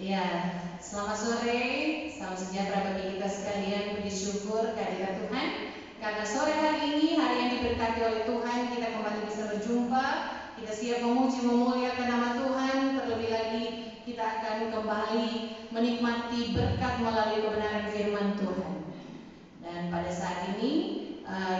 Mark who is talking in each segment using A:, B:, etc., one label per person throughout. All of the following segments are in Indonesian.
A: Ya, selamat sore, salam sejahtera bagi kita sekalian. Puji syukur kehadirat Tuhan. Karena sore hari ini, hari yang diberkati oleh Tuhan, kita kembali bisa berjumpa. Kita siap memuji memuliakan nama Tuhan. Terlebih lagi, kita akan kembali menikmati berkat melalui kebenaran firman Tuhan. Dan pada saat ini,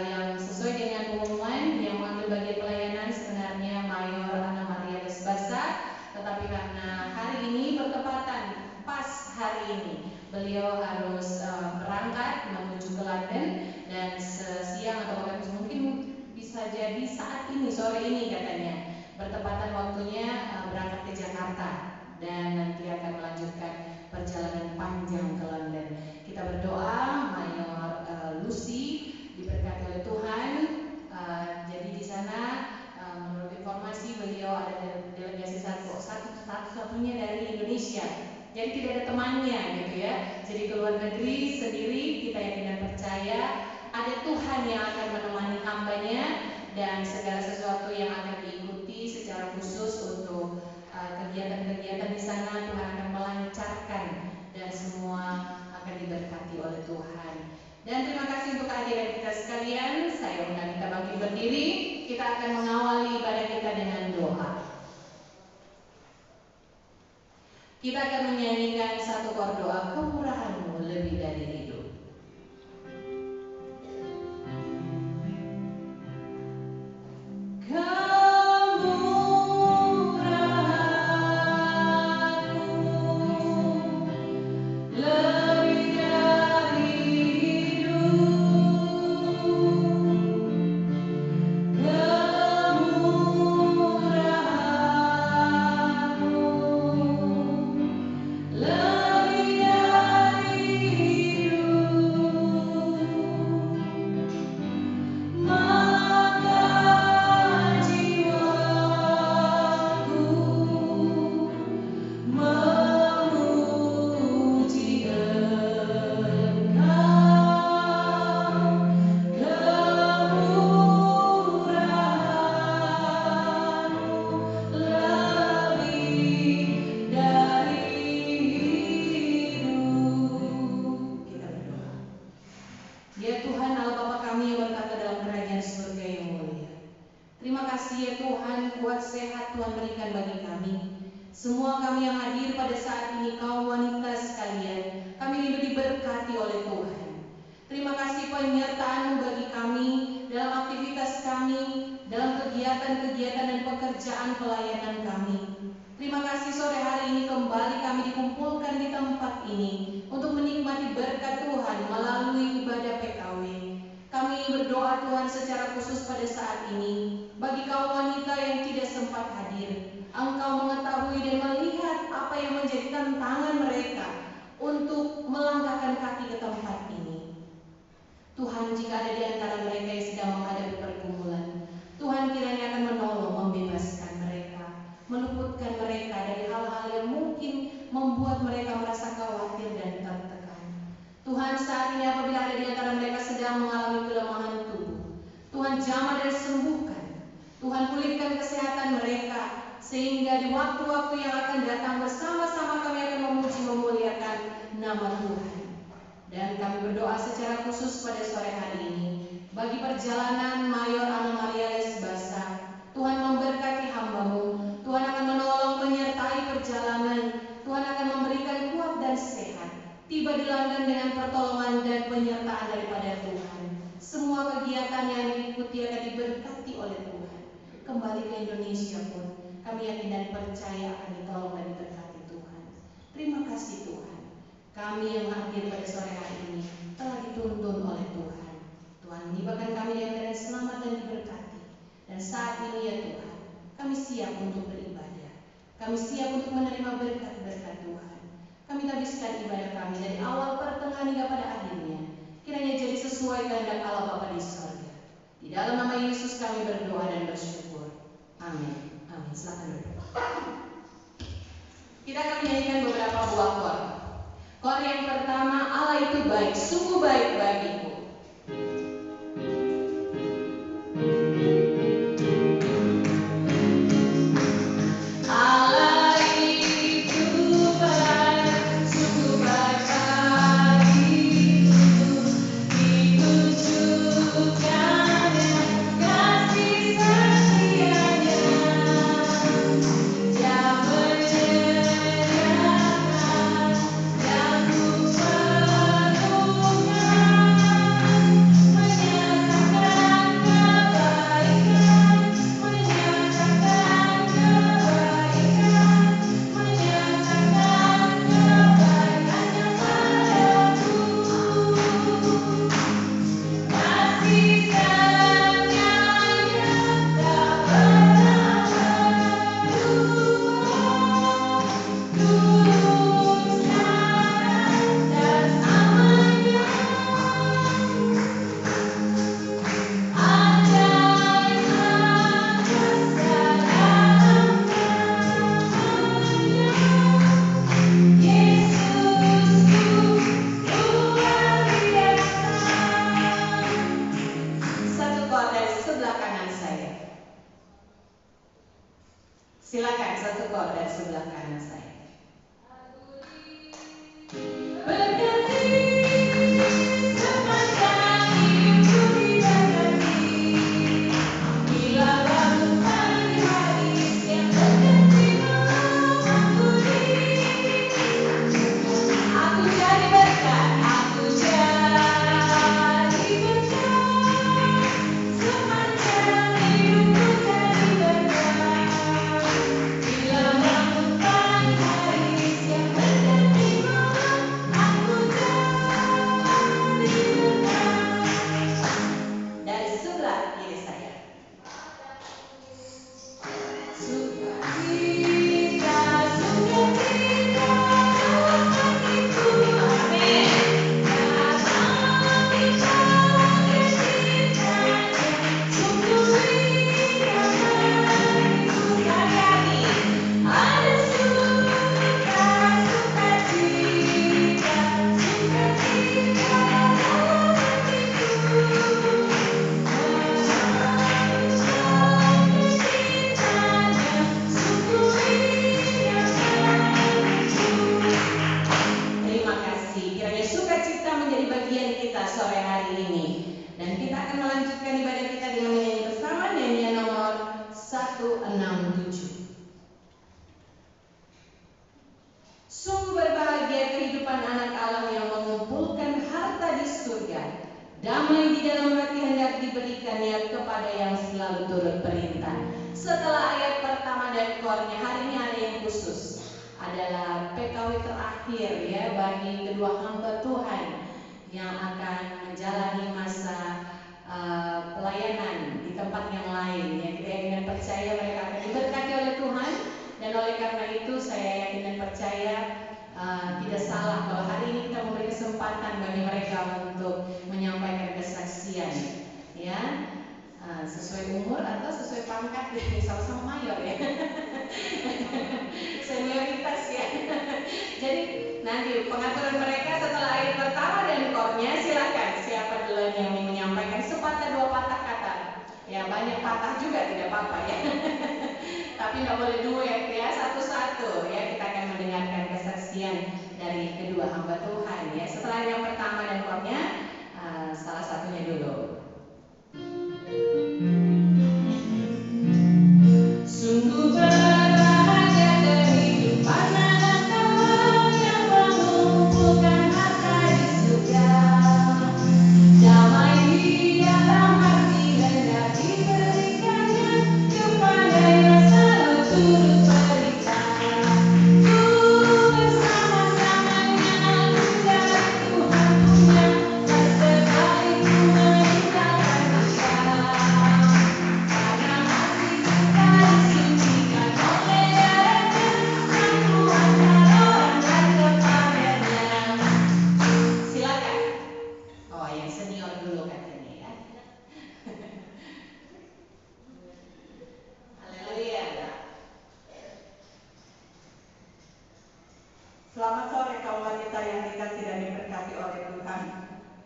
A: yang sesuai dengan pengumuman, yang mengambil bagian pelayanan sebenarnya Mayor Ana Maria Desbasa. Tetapi karena hari ini bertepatan pas hari ini beliau harus berangkat menuju ke London, dan siang atau bahkan mungkin bisa jadi saat ini sore ini katanya bertepatan waktunya berangkat ke Jakarta dan nanti akan melanjutkan perjalanan panjang ke London. Kita berdoa Mayor Lucy diberkati oleh Tuhan. Jadi di sana menurut informasi beliau ada delegasi satu-satunya dari Indonesia. Jadi tidak ada temannya gitu ya. Jadi keluar negeri sendiri, kita yakin dan percaya ada Tuhan yang akan menemani hambanya, dan segala sesuatu yang akan diikuti secara khusus untuk kegiatan-kegiatan di sana Tuhan akan melancarkan dan semua akan diberkati oleh Tuhan. Dan terima kasih untuk kehadiran kita sekalian. Saya undang kita bangkit berdiri. Kita akan mengawali ibadah kita dengan doa. Kita akan menyanyikan satu kor doa, kemurahan-Mu lebih dari hidup. Kita akan menyanyikan beberapa buah kor. Kor yang pertama, Allah itu baik, sungguh baik bagiku. Allah itu baik. Sungguh berbahagia kehidupan anak Allah yang mengumpulkan harta di surga. Damai di dalam hati hendak diberikannya kepada yang selalu turut perintah. Setelah ayat pertama dan kornya, hari ini ada yang khusus. Adalah PKW terakhir ya bagi kedua hamba Tuhan yang akan menjalani masa pelayanan di tempat yang lain. Ya, kita yakin dan percaya mereka akan diberkati oleh Tuhan. Dan oleh karena itu saya yakin dan percaya tidak salah kalau hari ini kita memberi kesempatan bagi mereka untuk menyampaikan kesaksian, ya, sesuai umur atau sesuai pangkat, sama-sama mayor ya, senioritas ya. Jadi nanti pengaturan mereka setelah ayat pertama dan kornya, silakan siapa duluan yang ingin menyampaikan sepatah dua patah kata. Ya banyak patah juga tidak apa-apa ya. Tapi nggak boleh duet ya, satu-satu ya. Kita akan mendengarkan kesaksian dari kedua hamba Tuhan ya. Setelah yang pertama dan kornya, salah satunya dulu. Sungguh berbahagia kehidupan anak Allah yang mengumpulkan harta di surga. Damai di dalam hati hendak diberikannya kepada yang selalu turut perintah. Ku bersama-samanya mencari Tuhan punya, tak sekali ku meninggalkan Dia. Karena hati kita disucikan oleh darahnya, dan ku antar orang lain kepadanya. Silakan. Oh, yang senior dulu katanya ya. Haleluya.
B: Selamat sore kaum wanita yang dikasihi dan diberkati oleh Tuhan.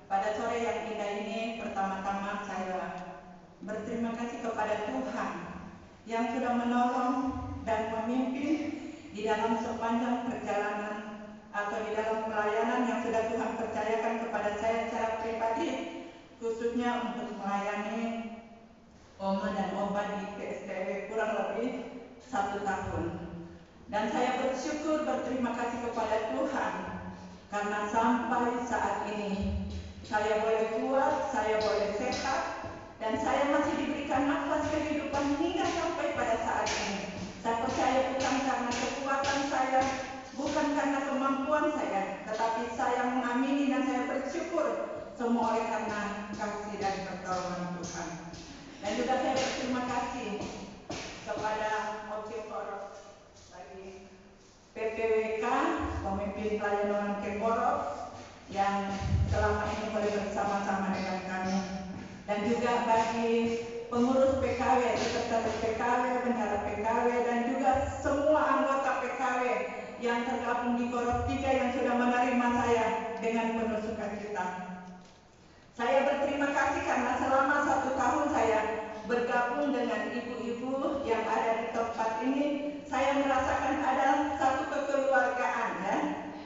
B: Pada sore yang indah ini, pertama-tama saya berterima kasih kepada Tuhan yang sudah menolong dan memimpin di dalam sepanjang perjalanan atau di dalam pelayanan yang sudah Tuhan percayakan kepada saya secara pribadi, khususnya untuk melayani Oma dan Oba di PSTW kurang lebih 1 tahun. Dan saya bersyukur, berterima kasih kepada Tuhan karena sampai saat ini saya boleh kuat, saya boleh sehat, dan saya masih diberikan nafas kehidupan hingga sampai pada saat ini. Saya percaya bukan karena kekuatan saya, bukan karena kemampuan saya, tetapi saya mengamini dan saya bersyukur semua oleh karena kasih dan pertolongan Tuhan. Dan juga saya berterima kasih kepada Oke Koros bagi PPWK, pemimpin pelayanan Keborok yang selama ini boleh bersama-sama dengan kami, dan juga bagi pengurus PKW, sekretaris PKW, bendahara PKW, dan juga semua anggota PKW yang tergabung di Korok 3 yang sudah menerima saya dengan penuh sukacita. Saya berterima kasih karena selama 1 tahun saya bergabung dengan ibu-ibu yang ada di tempat ini. Saya merasakan ada satu kekeluargaan ya,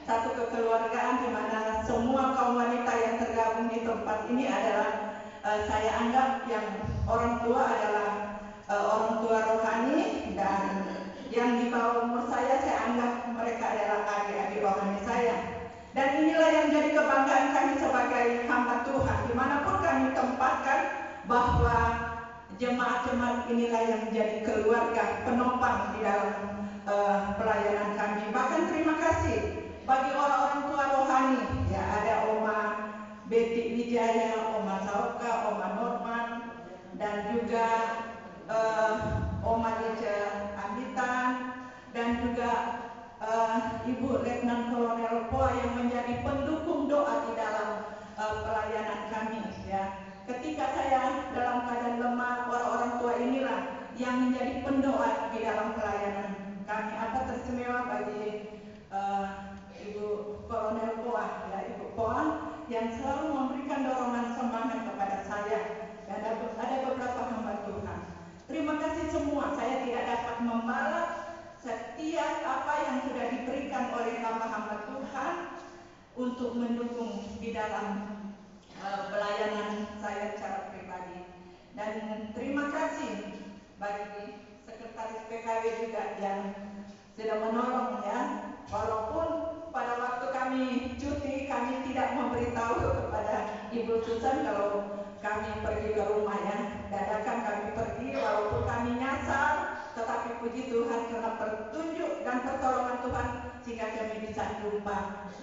B: satu kekeluargaan di mana semua kaum wanita yang tergabung di tempat ini adalah saya anggap yang orang tua adalah orang tua rohani, dan yang di bawah umur saya anggap mereka adalah adik-adik rohani saya. Dan inilah yang jadi kebanggaan kami sebagai hamba Tuhan, dimanapun kami tempatkan, bahwa jemaat-jemaat inilah yang menjadi keluarga penopang di dalam pelayanan kami. Bahkan terima kasih bagi orang-orang tua rohani, ya, ada Oma Betty Wijaya, Oma Sauka, Oma Norman, dan juga Oma Lica Ambitan, dan juga Ibu Letnan Kolonel Poa yang menjadi pendukung doa di dalam pelayanan kami ya. Ketika saya dalam keadaan lemah, orang-orang tua inilah yang menjadi pendoa di dalam pelayanan kami. Apa teristimewa bagi Ibu Kolonel Poa, ya, Ibu Poa yang selalu memberikan dorongan semangat kepada saya, dan ada beberapa hamba Tuhan. Terima kasih semua. Saya tidak dapat membalas setiap apa yang sudah diberikan oleh hamba-hamba Tuhan untuk mendukung di dalam pelayanan saya secara pribadi. Dan terima kasih bagi sekretaris PKW juga yang sudah menolong ya, walaupun Ibu Susan kalau kami pergi ke rumah ya, dadakan kami pergi walaupun kami nyasar, tetapi puji Tuhan karena petunjuk dan pertolongan Tuhan sehingga kami bisa jumpa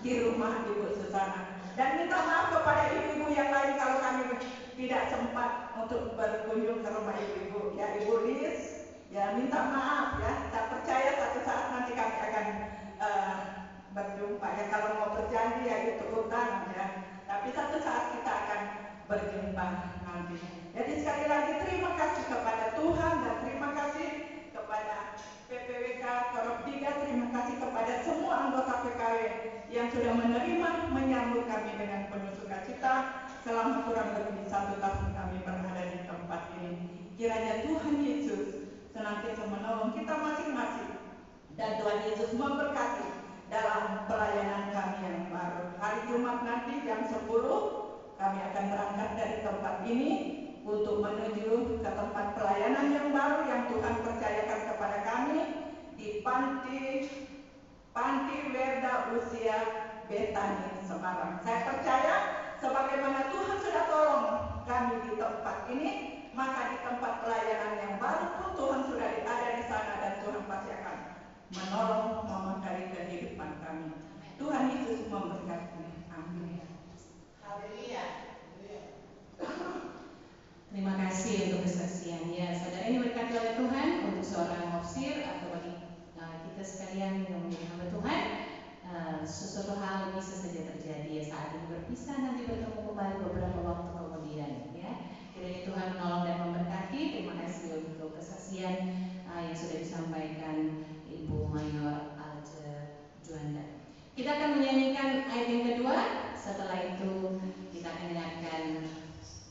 B: di rumah Ibu Susana. Dan minta maaf kepada ibu-ibu yang lain kalau kami tidak sempat untuk berkunjung ke rumah ibu-ibu. Ya Ibu Liz, ya minta maaf ya. Saya percaya satu saat nanti kami akan berjumpa ya. Kalau mau berjanji ya itu utang ya. Tapi satu saat kita akan berjumpa nanti. Jadi sekali lagi terima kasih kepada Tuhan dan terima kasih kepada PPWK Korop 3, terima kasih kepada semua anggota PKW yang sudah menerima menyambut kami dengan penuh sukacita selama kurang lebih 1 tahun kami berada di tempat ini. Kiranya Tuhan Yesus senantiasa menolong kita masing-masing dan Tuhan Yesus memberkati dalam pelayanan kami yang baru. Hari Jumat nanti jam 10 kami akan berangkat dari tempat ini untuk menuju ke tempat pelayanan yang baru yang Tuhan percayakan kepada kami di Panti Werda Usia Betani Semarang. Saya percaya sebagaimana Tuhan sudah tolong kami di tempat ini, maka di tempat pelayanan yang baru pun Tuhan sudah ada di sana dan Tuhan pasti akan menolong memberkati kehidupan kami. Tuhan Yesus memberkati. Amin. Haleluya.
A: Terima kasih untuk kesaksiannya. Saudara ini berkati oleh Tuhan untuk seorang mufsir atau bagi kita sekalian yang menjadi hamba Tuhan. Sesuatu hal bisa saja terjadi ya, saat ini berpisah nanti bertemu kembali beberapa waktu kemudian ya. Kiranya Tuhan menolong dan memberkati. Terima kasih untuk kesaksian yang sudah disampaikan Ibu Mayor Alce Juanda. Kita akan menyanyikan ayat yang kedua. Setelah itu kita akan dengarkan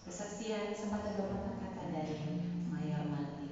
A: kesaksian kesempatan beberapa kata dari Mayor Mati.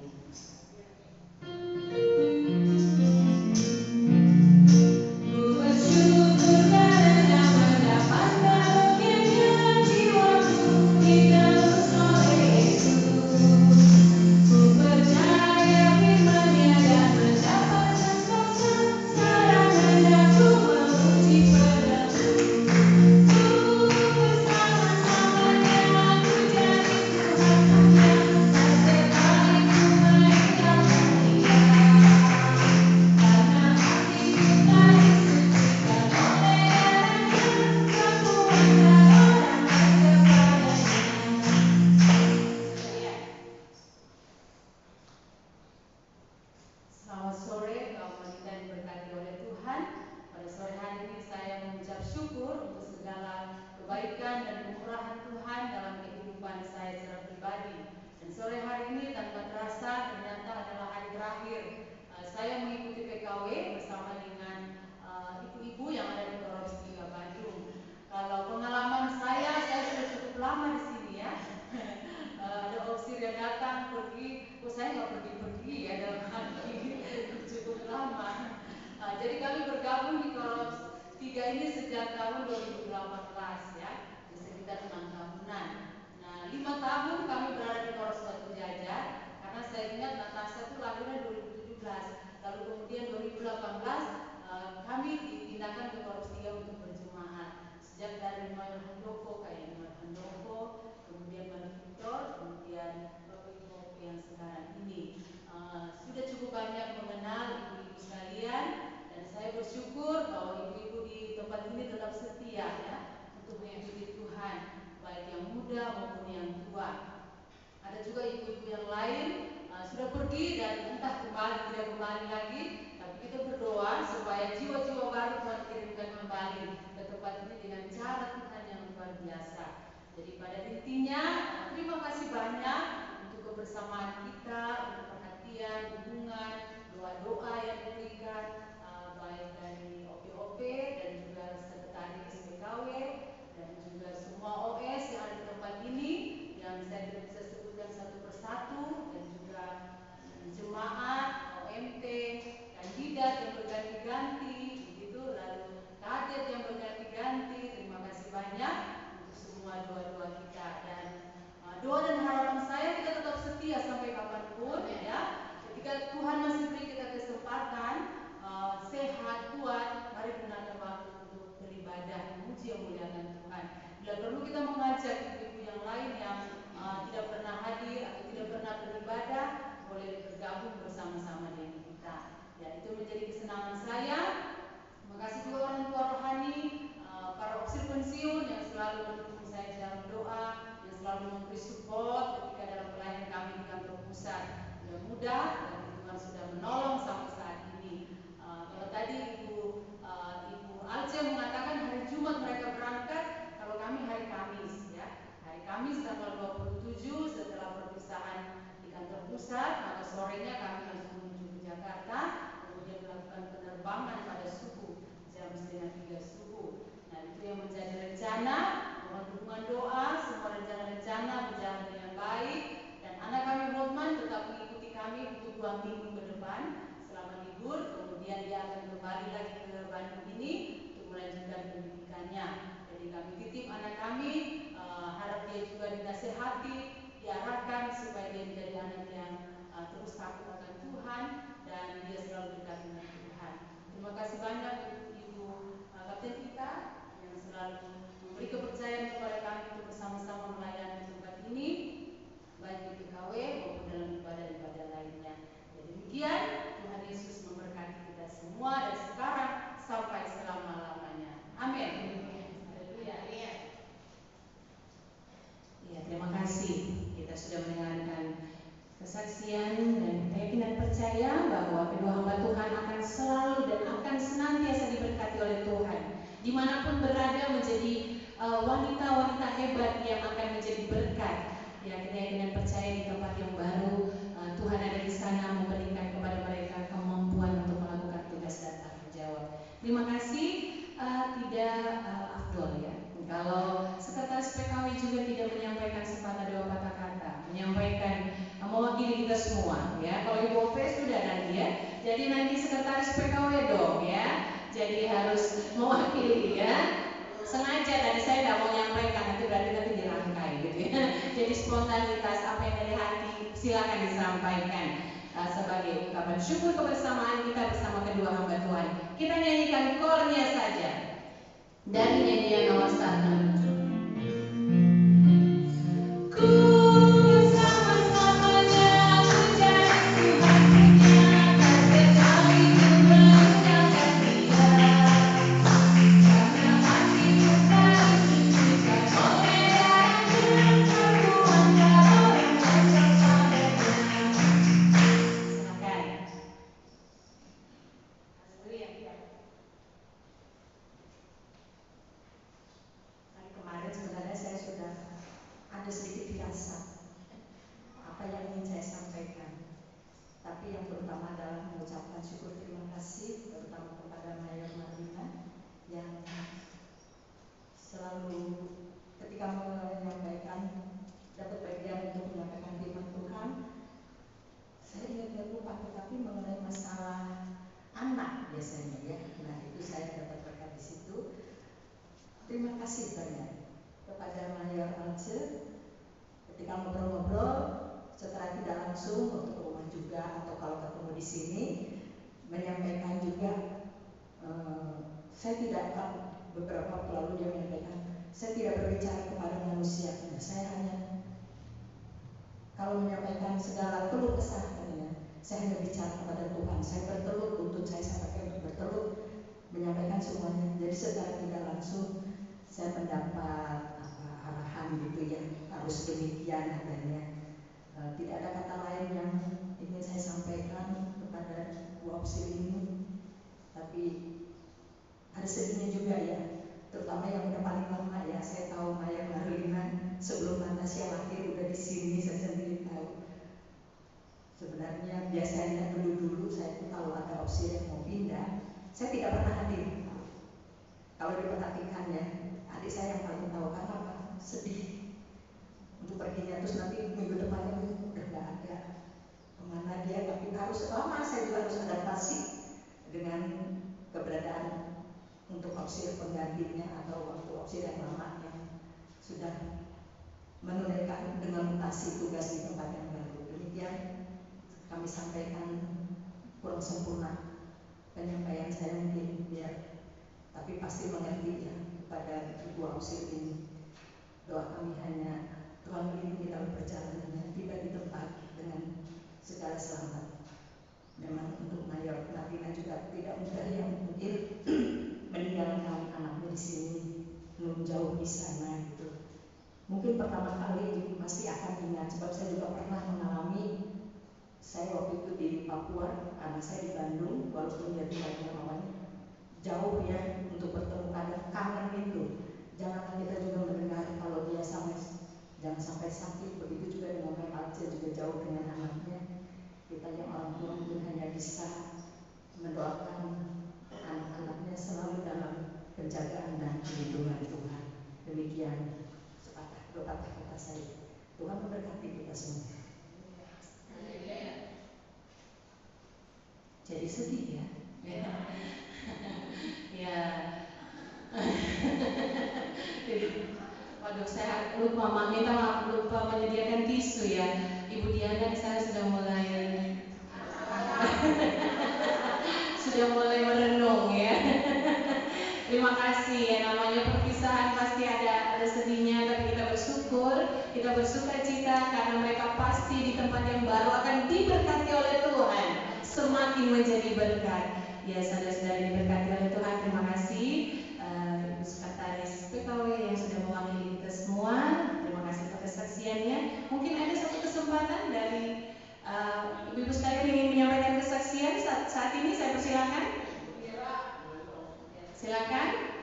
C: Jadi kami bergabung di Korps 3 ini sejak tahun 2018 ya, di sekitar 6 tahunan. Nah, 5 tahun kami berada di Korps Batu Jajar, karena saya ingat Natasha itu lahirnya 2017, lalu kemudian 2018 kami dipindahkan ke Korps 3 untuk berjemaat. Sejak dari Mayor Handoko, kayak Mayor Handoko, kemudian Mayor Victor, kemudian Bapak Ibu yang sekarang ini. Sudah cukup banyak mengenal ibu-ibu sekalian, dan saya bersyukur bahwa ibu-ibu di tempat ini tetap setia ya untuk mengikuti Tuhan, baik yang muda maupun yang tua. Ada juga ibu-ibu yang lain sudah pergi dan entah kembali tidak kembali lagi, tapi kita berdoa supaya jiwa-jiwa baru Tuhan kirimkan kembali ke tempat ini dengan cara Tuhan yang luar biasa. Jadi pada intinya terima kasih banyak untuk kebersamaan kita, untuk perhatian, hubungan, doa-doa yang diberikan baik dari OPOP dan juga sekretaris PKW dan juga semua OS yang ada di tempat ini yang saya tidak bisa sebutkan satu persatu, dan juga jemaat, OMT, kandidat yang berganti-ganti begitu, lalu kadet yang berganti-ganti. Terima kasih banyak untuk semua doa-doa kita, dan doa dan harapan saya kita tetap setia sampai kapan selalu mendukung saya dalam doa, yang selalu memberi support ketika dalam pelayanan kami di kantor pusat. Mudah-mudahan dan Tuhan sudah menolong sampai saat ini. Kalau tadi Ibu Alce mengatakan hari Jumat mereka berangkat, kalau kami hari Kamis ya. Hari Kamis tanggal 27 setelah perpisahan di kantor pusat, maka sorenya kami langsung menuju ke Jakarta, kemudian melakukan penerbangan pada subuh jam 2:30 subuh. Nah, itu yang menjadi rencana, mohon dukungan doa, semua rencana-rencana berjalan dengan baik, dan anak kami Hotman tetap mengikuti kami untuk 2 minggu ke depan selama libur, kemudian dia akan kembali lagi ke Bandung ini untuk melanjutkan pendidikannya. Jadi kami titip anak kami, harap dia juga dinasehati, diarahkan supaya dia menjadi anak yang terus takut akan Tuhan dan dia selalu dekat dengan Tuhan. Terima kasih banyak Ibu Kapten kita yang selalu memberi kepercayaan kepada kami untuk bersama-sama melayani tempat ini, baik di PKW maupun dalam ibadah-ibadah lainnya. Jadi demikian, Tuhan Yesus memberkati kita semua dari sekarang sampai selama-lamanya. Amin. Haleluya.
A: Ya, terima kasih. Kita sudah mendengarkan kesaksian dan keyakinan percaya bahwa kedua hamba Tuhan akan selalu dan akan senantiasa diberkati oleh Tuhan. Dimanapun berada menjadi wanita-wanita hebat yang akan menjadi berkat. Ya, keyakinan percaya di tempat yang baru, Tuhan ada di sana memberikan kepada mereka kemampuan untuk melakukan tugas dan tanggung jawab. Terima kasih. Tidak afdol ya kalau sekretaris PKW juga tidak menyampaikan sepatah dua patah kata, menyampaikan mewakili kita semua ya. Kalau Ibu OP sudah nanti ya, jadi nanti sekretaris PKW dong ya, jadi harus mewakili ya. Sengaja tadi saya tidak mau menyampaikan, nanti dirangkai gitu ya. Jadi spontanitas apa yang dari hati silakan disampaikan sebagai ungkapan syukur kebersamaan kita bersama kedua hamba Tuhan. Kita nyanyikan kornya saja dari nyanyian nomor 167. Terima kasih banyak kepada Mayor Alce ketika ngobrol-ngobrol setelah tidak langsung untuk rumah juga atau kalau ketemu di sini menyampaikan juga saya tidak akan beberapa waktu lalu dia menyampaikan saya tidak berbicara kepada manusia, saya hanya kalau menyampaikan segala keluh kesah saya hanya bicara kepada Tuhan, saya bertelut untuk saya pakai untuk bertelut menyampaikan semuanya. Jadi secara tidak langsung saya mendapat arahan gitu ya, harus demikian adanya. Tidak ada kata lain yang ingin saya sampaikan kepada dua opsi ini, tapi ada sedihnya juga ya, terutama yang udah paling lama ya. Saya tahu Maya Marlina sebelum Natasha lahir udah di sini, saya sendiri tahu. Sebenarnya biasanya dulu saya tuh kalau ada opsi yang mau pindah, saya tidak pernah hadir. Kalau diperhatikan ya, adik saya yang paling tahu karena apa? Sedih untuk perginya, terus nanti minggu depannya udah nggak ada kemana dia, tapi harus lama saya juga harus adaptasi dengan keberadaan untuk opsi penggantinya atau waktu opsi yang lama yang sudah menunaikan dengan mutasi tugas di tempat yang baru. Demikian kami sampaikan, kurang sempurna penyampaian saya mungkin biar, tapi pasti mengerti ya pada dua opsi ini. Doa kami hanya Tuhan melindungi dalam perjalanannya, tiba di tempat dengan segala selamat. Memang untuk Mayor Marlina juga tidak mudah ya, mungkin meninggalkan anaknya di sini, belum jauh di sana.
D: Mungkin pertama kali pasti akan ingat, sebab saya juga pernah mengalami. Saya waktu itu di Papua, anak saya di Bandung, walaupun dia tinggalnya lawannya jauh ya, untuk bertemu kadang kangen itu. Janganlah kita juga mendengar kalau dia jangan sampai sakit. Begitu juga dengan Alce, juga jauh dengan anaknya. Kita yang orang tua mungkin hanya bisa mendoakan anak-anaknya selalu dalam penjagaan dan perlindungan Tuhan. Demikian sepatah kata saya. Tuhan memberkati kita semua. Jadi sedih ya.
A: Ya. Waduh, saya lupa, minta maaf, lupa menyediakan tisu ya. Ibu Diana di sana sudah mulai merenung ya. Terima kasih ya, namanya perpisahan pasti ada sedihnya, tapi kita bersuka cita karena mereka pasti di tempat yang baru akan diberkati oleh Tuhan, semakin menjadi berkat. Ya, saudara-saudari diberkati oleh Tuhan. Terima kasih Ibu Sekretaris PKW yang sudah mewakili kita semua. Terima kasih atas kesaksiannya. Mungkin ada satu kesempatan dari ibu-ibu sekalian ingin menyampaikan kesaksian saat ini. Saya persilakan. Silakan.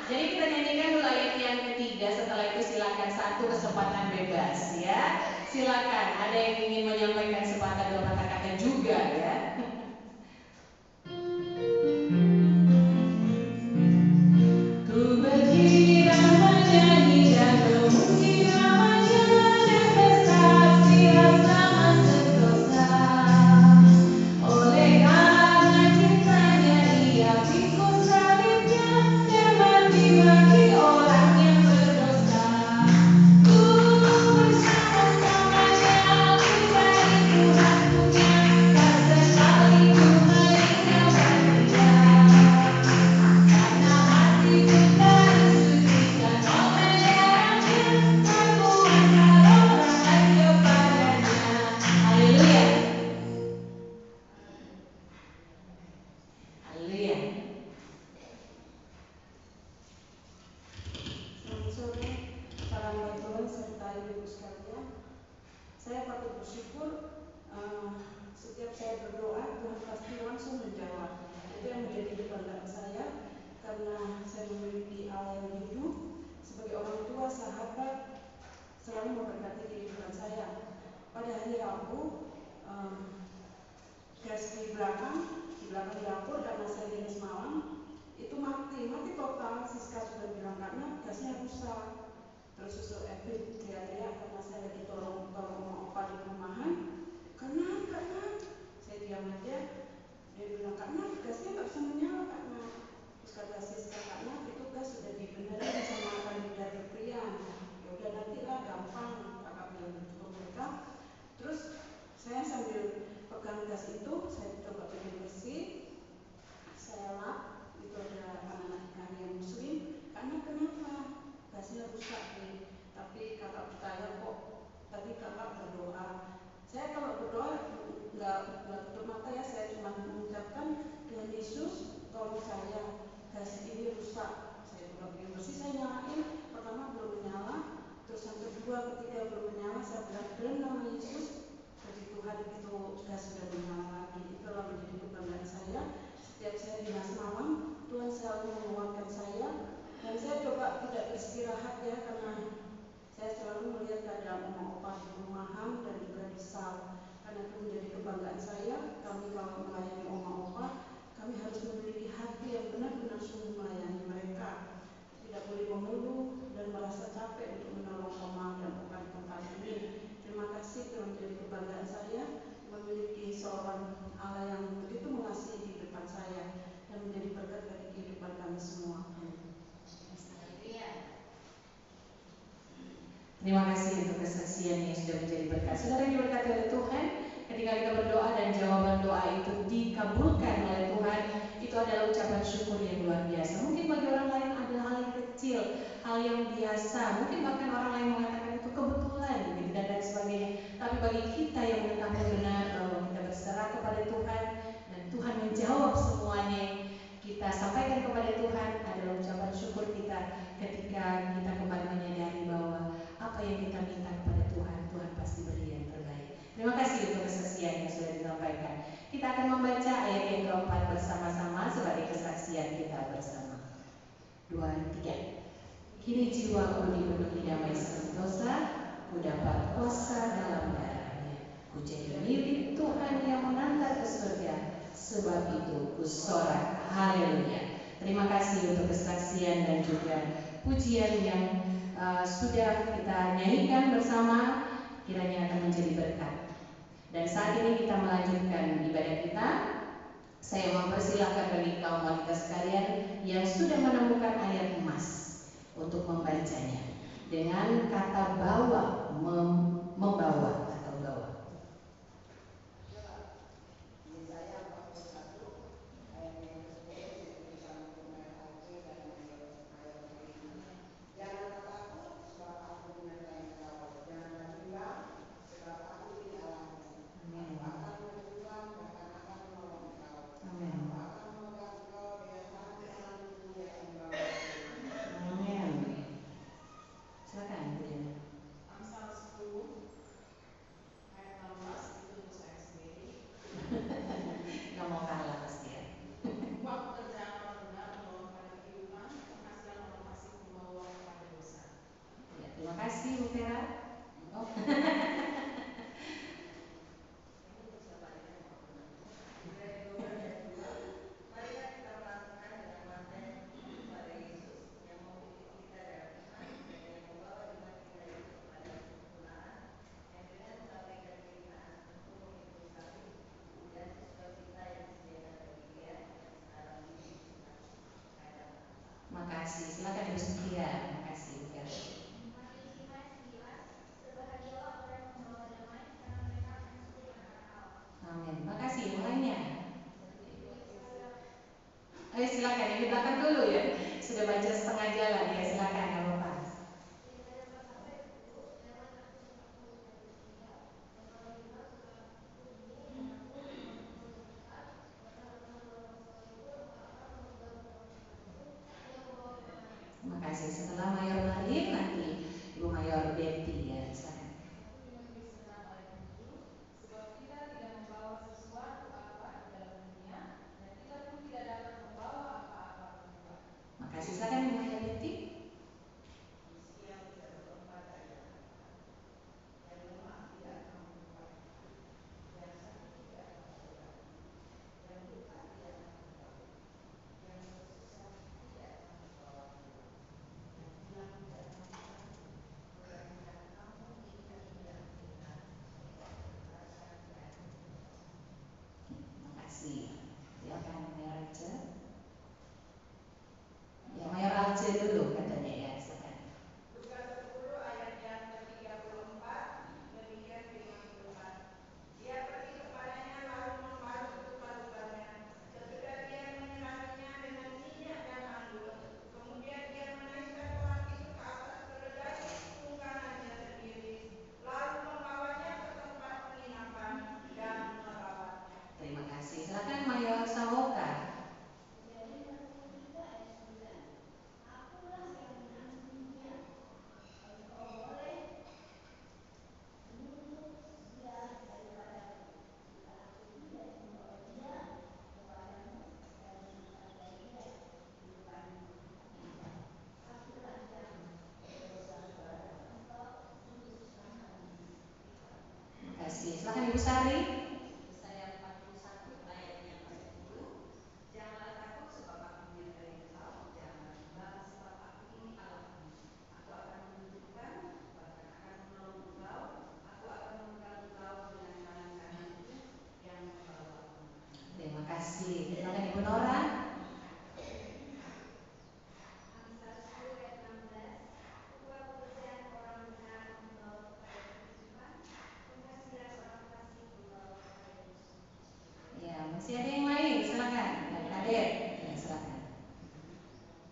A: Jadi kita nyanyikan dulu ayat yang ketiga. Setelah itu silakan satu kesempatan bebas ya. Silakan. Ada yang ingin menyampaikan sepatah dua kata-kata juga ya. Ku berkira menyanyi dan mengira menjadi bersaksi sama sentosa. Oleh karena cintanya ia pikul salibnya dan mati bagi orang yang berdosa. Ku bersama-samanya mencari Tuhan punya, tak sekali ku meninggalkan dia. Karena hatiku tersucikan oleh darahnya, aku berharap kepadanya. Haleluya. Haleluya.
E: Selamat sore, para hamba Tuhan serta ibu sekalian. Saya patut bersyukur setiap saya berdoa Tuhan pasti langsung menjawab. Itu yang menjadi kebanggaan saya karena saya memiliki Allah yang hidup sebagai orang tua, sahabat, selalu memberkati kehidupan saya. Pada hari Rabu, gas di belakang dapur karena saya dinas malam itu mati total. Siska sudah bilang karena gasnya rusak. Terus susul Evi teriak-teriak karena saya lagi tolong opa di perumahan. Karena saya diam aja. Dia bilang karena gasnya nggak bisa menyala karena. Terus kata Siska karena itu gas sudah dibenerin sama kandidat Febrian. Ya udah nantilah gampang, kakak bilang gitu ke mereka. Terus saya sambil pegang gas itu, saya coba bikin bersih. Saya lap, itu ada anak-anak yang muslim. Karena kenapa? Gasnya rusak nih. Tapi kakak bertanya kok tadi kakak berdoa. Saya kalau berdoa nggak tutup mata ya, saya cuma mengucapkan Tuhan Yesus tolong saya, gas ini rusak. Saya coba bikin bersih, saya nyalain. Pertama belum menyala, terus yang kedua, ketiga belum menyala. Saya bilang dalam nama Yesus. Puji Tuhan itu gas sudah menyala lagi. Itulah menjadi kebanggaan saya. Setiap saya dinas malam, Tuhan selalu menguatkan saya. Dan saya coba tidak beristirahat ya, karena saya selalu melihat keadaan oma opa di perumahan dan juga di sal. Karena itu menjadi kebanggaan saya. Kami kalau melayani oma opa, kami harus memiliki hati yang benar-benar sungguh melayani mereka. Tidak boleh mengeluh dan merasa capek untuk menolong oma dan opa di tempat ini. Terima kasih telah menjadi kebanggaan saya memiliki seorang Allah yang begitu mengasihi di depan saya dan menjadi berkat bagi kehidupan kami semua.
A: Terima kasih untuk kesaksian yang sudah menjadi berkat. Saudara yang diberkati oleh Tuhan, ketika kita berdoa dan jawaban doa itu dikabulkan oleh Tuhan, itu adalah ucapan syukur yang luar biasa. Mungkin bagi orang lain adalah hal yang kecil, hal yang biasa. Mungkin bahkan orang lain mengatakan itu kebetulan gitu, dan lain sebagainya. Tapi bagi kita yang mengetahui benar bahwa kita berserah kepada Tuhan dan Tuhan menjawab semuanya, kita kita sampaikan kepada Tuhan adalah ucapan syukur kita ketika kita kembali menyadari bahwa apa yang kita minta kepada Tuhan, Tuhan pasti beri yang terbaik. Terima kasih untuk kesaksian yang sudah disampaikan. Kita akan membaca ayat yang keempat bersama-sama sebagai kesaksian kita bersama. 2, 3. Kini jiwaku dipenuhi damai sentosa, ku dapat kuasa dalam darahnya. Ku jadi milik Tuhan yang mengantar ke surga, sebab itu ku sorak haleluya. Terima kasih untuk kesaksian dan juga pujian yang sudah kita nyanyikan bersama, kiranya akan menjadi berkat. Dan saat ini kita melanjutkan ibadah kita. Saya mempersilahkan bagi kaum wanita sekalian yang sudah menemukan ayat emas untuk membacanya dengan kata bawa, membawa atau bawa. Makasih, silakan Ibu Setia. Makasih, Bu Vera.
F: Matius 5:11, sebahagialah orang yang membawa damai, karena mereka akan disebut anak-anak Allah.
A: Amin. Makasih. Yang lainnya. Ayo silakan, yang di belakang dulu ya. Sudah baca setengah jalan ya, silakan, nggak apa-apa. Terima kasih. Setelah Mayor Marlin nanti Ibu Mayor Betty ya, silakan.
C: Disenang oleh Tuhan, sebab kita tidak membawa sesuatu apa di dalam dunia, dan kita pun tidak dapat membawa apa-apa keluar.
A: Makasih, silakan Ibu Mayor Betty. Makasih. Silakan Mayor Aceh. Ya, Mayor Aceh dulu katanya ya, silakan.
B: Lukas 10 ayat yang ke-34, demikian firman Tuhan. Dia pergi kepadanya lalu membalut luka-lukanya. Sesudah dia menyiraminya dengan minyak dan anggur, kemudian dia menaikkan orang itu ke atas keledai tunggangannya sendiri, lalu membawanya ke tempat penginapan dan merawatnya.
A: Terima kasih. Silakan Mayor Sawoka.
F: Kejadian 43 ayat 9, akulah yang menanggung dia. Engkau boleh menuntut dia daripadaku, jika aku tidak membawa dia kepadamu dan menghargai dia di depanmu. Akulah yang berdosa kepada engkau untuk selamanya.
A: Terima kasih. Silakan Ibu Sari.
G: Yesaya 41 ayat yang ke-10, janganlah takut sebab aku menyertai engkau, janganlah bimbang sebab aku ini Allahmu. Aku akan menunjukkan, bahkan akan menolong engkau, aku akan memegang engkau dengan tangan kananku yang membawa kemenangan.
A: Terima kasih. Silakan Ibu Nora.
F: Amsal 10 ayat 16, upah pekerjaan orang benar membawa kepada kehidupan, penghasilan orang fasik membawa kepada dosa.
A: Ya, masih ada yang lain. Silakan. Dan Adik. Ya, silakan.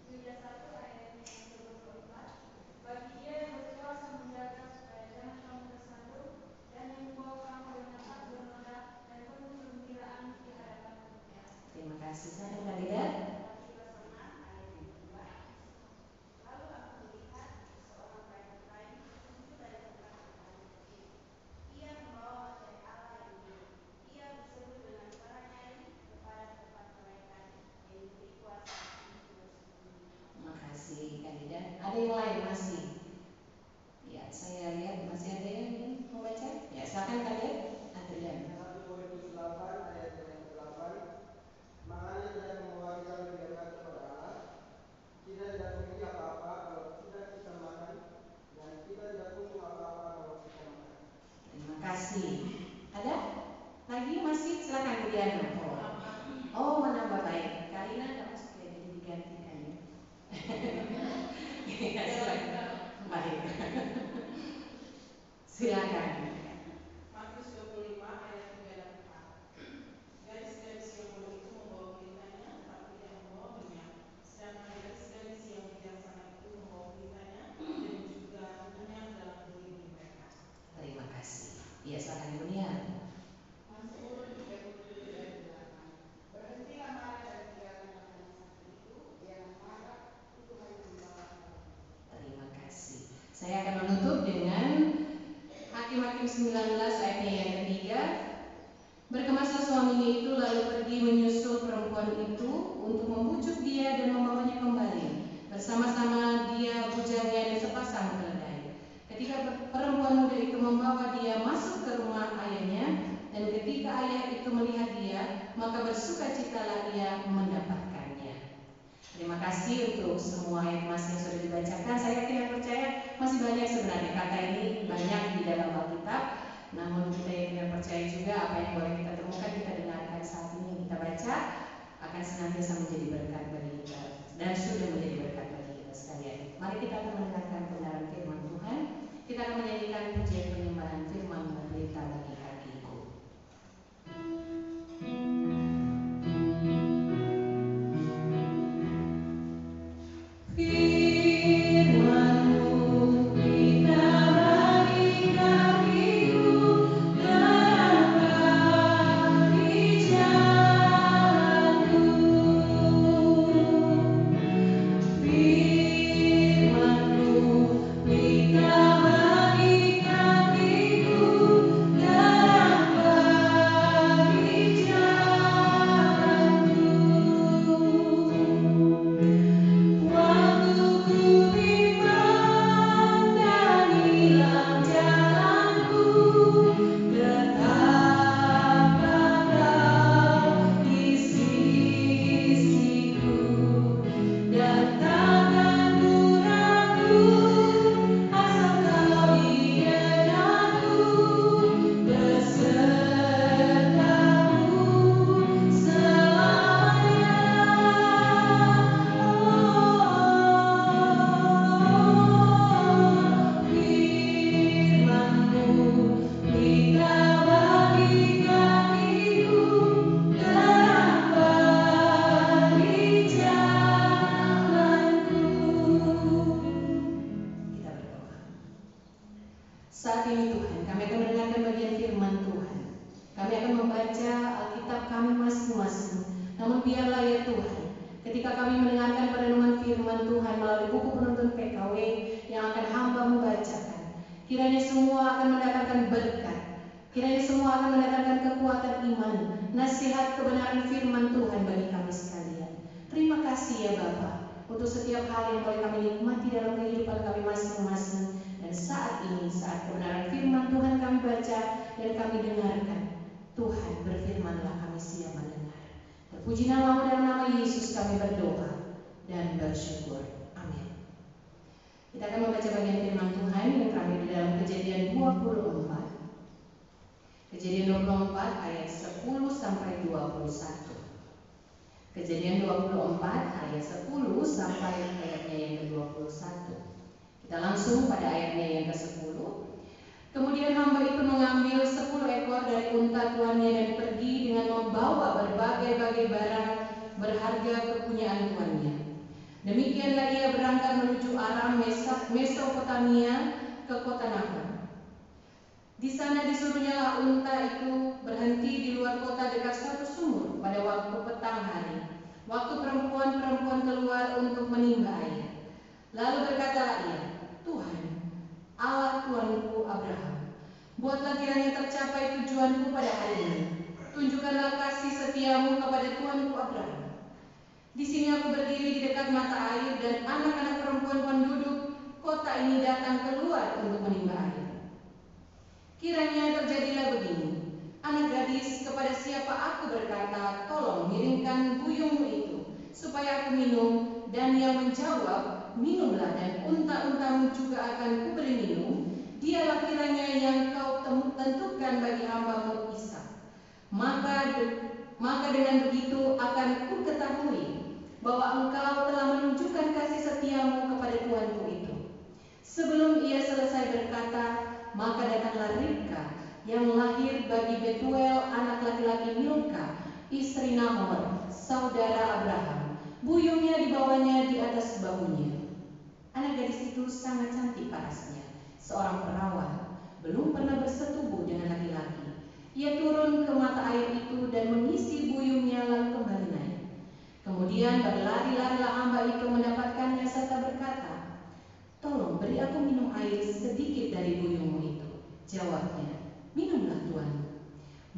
F: Yuda 1 ayat yang ke-24, bagi dia yang berkuasa menjaga supaya jangan kamu tersandung, dan yang membawa kamu dengan hak bernoda dan penuh kegembiraan di hadapan Tuhan.
A: Terima kasih. Silakan kandidat. Saya akan menutup dengan Hakim-Hakim 19 ayatnya yang ketiga. Berkemaslah suaminya itu lalu pergi menyusul perempuan itu untuk membujuk dia dan membawanya kembali. Bersama-sama dia, bujangnya dan sepasang keledai. Ketika perempuan muda itu membawa dia masuk ke rumah ayahnya, dan ketika ayah itu melihat dia, maka bersukacitalah ia mendapatkannya. Terima kasih untuk semua ayat mas yang sudah dibacakan. Saya tidak percaya masih banyak sebenarnya kata ini banyak di dalam Alkitab. Namun kita yang tidak percaya juga apa yang boleh kita temukan, kita dengarkan saat ini yang kita baca akan senantiasa menjadi berkat bagi kita dan sudah menjadi berkat bagi kita sekalian. Mari kita akan mendengarkan kebenaran firman Tuhan. Kita akan menyanyikan pujian penyembahan firman berita bagi kakiku. Saat ini Tuhan, kami akan mendengarkan bagian firman Tuhan. Kami akan membaca Alkitab kami masing-masing. Namun biarlah ya Tuhan, ketika kami mendengarkan perenungan firman Tuhan melalui buku penuntun PKW yang akan hamba membacakan, kiranya semua akan mendatangkan berkat. Kiranya semua akan mendatangkan kekuatan iman, nasihat kebenaran firman Tuhan bagi kami sekalian. Terima kasih ya Bapa untuk setiap hal yang boleh kami nikmati dalam kehidupan kami masing-masing. Dan saat ini, saat kebenaran firman Tuhan kami baca dan kami dengarkan, Tuhan berfirmanlah, kami siap mendengar. Terpuji nama-Mu, dalam nama Yesus kami berdoa dan bersyukur. Amin. Kita akan membaca bagian firman Tuhan yang terambil di dalam Kejadian 24. Kejadian 24 ayat 10 sampai 21. Kejadian 24 ayat 10 sampai ayatnya yang ke-21. Kita langsung pada ayatnya yang ke-10. Kemudian hamba itu mengambil 10 ekor dari unta tuannya dan pergi dengan membawa berbagai-bagai barang berharga kepunyaan tuannya. Demikianlah ia berangkat menuju Aram Mesopotamia ke kota Nahor. Di sana disuruhnyalah unta itu berhenti di luar kota dekat suatu sumur pada waktu petang hari, waktu perempuan-perempuan keluar untuk menimba air. Lalu berkatalah ia, Tuhan, Allah Tuanku Abraham, buatlah kiranya tercapai tujuanku pada hari ini. Tunjukkanlah kasih setiamu kepada Tuanku Abraham. Di sini aku berdiri di dekat mata air dan anak-anak perempuan penduduk kota ini datang keluar untuk menimba air. Kiranya terjadilah begini, anak gadis kepada siapa aku berkata, tolong miringkan buyungmu itu, supaya aku minum, dan yang menjawab, minumlah dan unta-untamu juga akan kuberi minum, dialah kiranya yang kau tentukan bagi hamba-Mu Ishak. Maka dengan begitu akan ku ketahui bahwa engkau telah menunjukkan kasih setiamu kepada tuanku itu. Sebelum ia selesai berkata, maka datanglah Ribka yang lahir bagi Betuel anak laki-laki Milka, istri Nahor, saudara Abraham. Buyungnya dibawanya di atas bahunya. Anak gadis itu sangat cantik parasnya, seorang perawan, belum pernah bersetubuh dengan laki-laki. Ia turun ke mata air itu dan mengisi buyungnya lalu kembali naik. Kemudian berlari-larilah hamba itu mendapatkannya serta berkata, tolong beri aku minum air sedikit dari buyungmu itu. Jawabnya, minumlah Tuan.